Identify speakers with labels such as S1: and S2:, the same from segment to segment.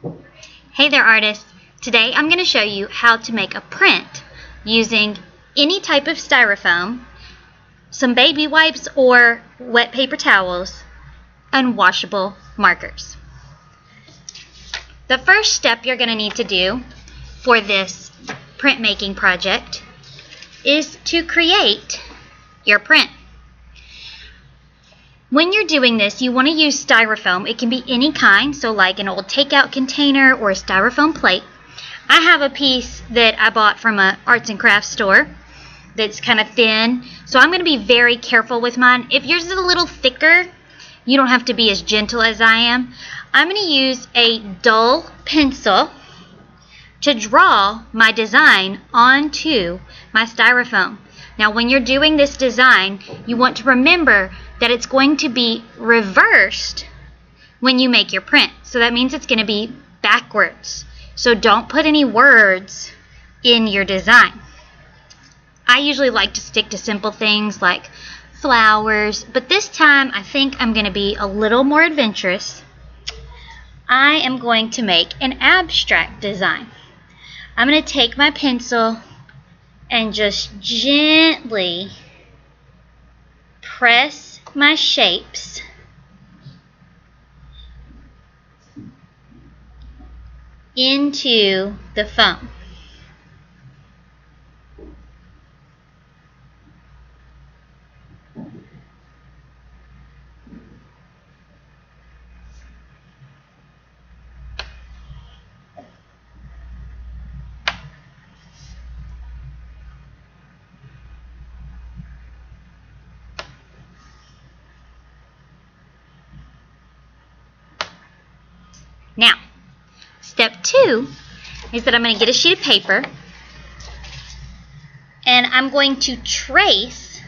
S1: Hey there, artists! Today I'm going to show you how to make a print using any type of styrofoam, some baby wipes or wet paper towels, and washable markers. The first step you're going to need to do for this printmaking project is to create your print. When you're doing this, you want to use styrofoam. It can be any kind, so like an old takeout container or a styrofoam plate. I have a piece that I bought from an arts and crafts store that's kind of thin, so I'm going to be very careful with mine. If yours is a little thicker, you don't have to be as gentle as I am. I'm going to use a dull pencil to draw my design onto my styrofoam. Now when you're doing this design, you want to remember that it's going to be reversed when you make your print. So that means it's going to be backwards. So don't put any words in your design. I usually like to stick to simple things like flowers, but this time I think I'm going to be a little more adventurous. I am going to make an abstract design. I'm going to take my pencil and just gently press my shapes into the foam. Now, step 2 is that I'm going to get a sheet of paper and I'm going to trace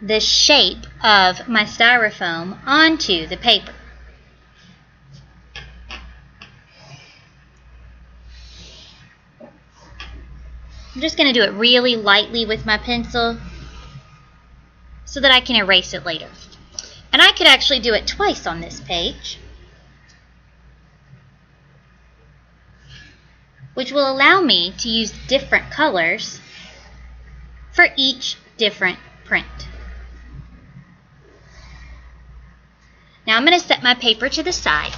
S1: the shape of my styrofoam onto the paper. I'm just going to do it really lightly with my pencil so that I can erase it later. And I could actually do it twice on this page, which will allow me to use different colors for each different print. Now I'm going to set my paper to the side,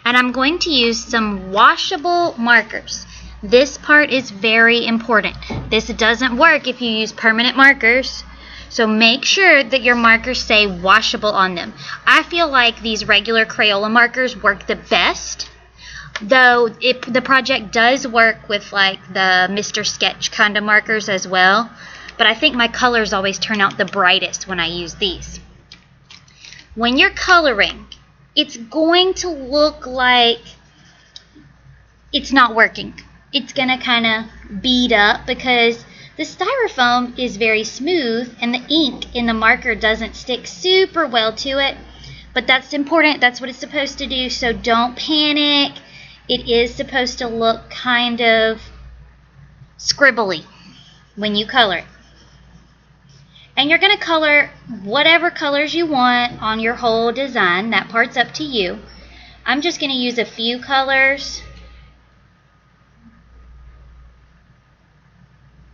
S1: and I'm going to use some washable markers. This part is very important. This doesn't work if you use permanent markers. So make sure that your markers say washable on them. I feel like these regular Crayola markers work the best, though the project does work with like the Mr. Sketch kind of markers as well. But I think my colors always turn out the brightest when I use these. When you're coloring, it's going to look like it's not working. It's going to kind of bead up because the styrofoam is very smooth and the ink in the marker doesn't stick super well to it, but that's important. That's what it's supposed to do, so don't panic. It is supposed to look kind of scribbly when you color it. And you're going to color whatever colors you want on your whole design. That part's up to you. I'm just going to use a few colors,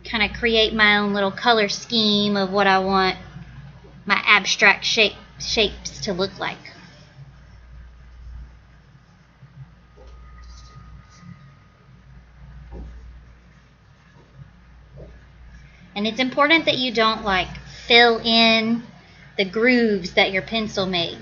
S1: kind of create my own little color scheme of what I want my abstract shapes to look like. And it's important that you don't like fill in the grooves that your pencil made.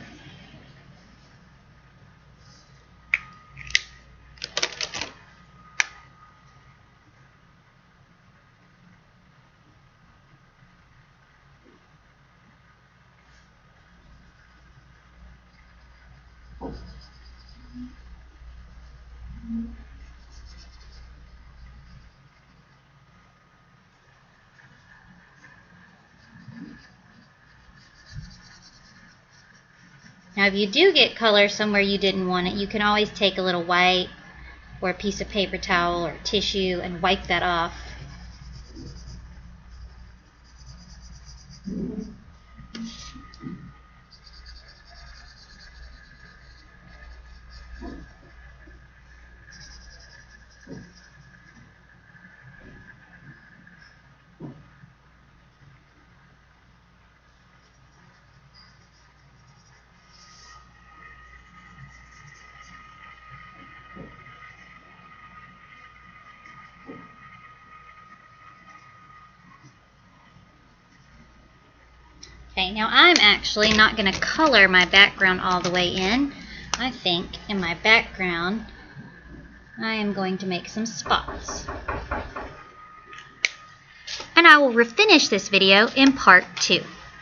S1: Now if you do get color somewhere you didn't want it, you can always take a little white or a piece of paper towel or tissue and wipe that off. Okay, now I'm actually not going to color my background all the way in. I think in my background I am going to make some spots. And I will finish this video in part 2.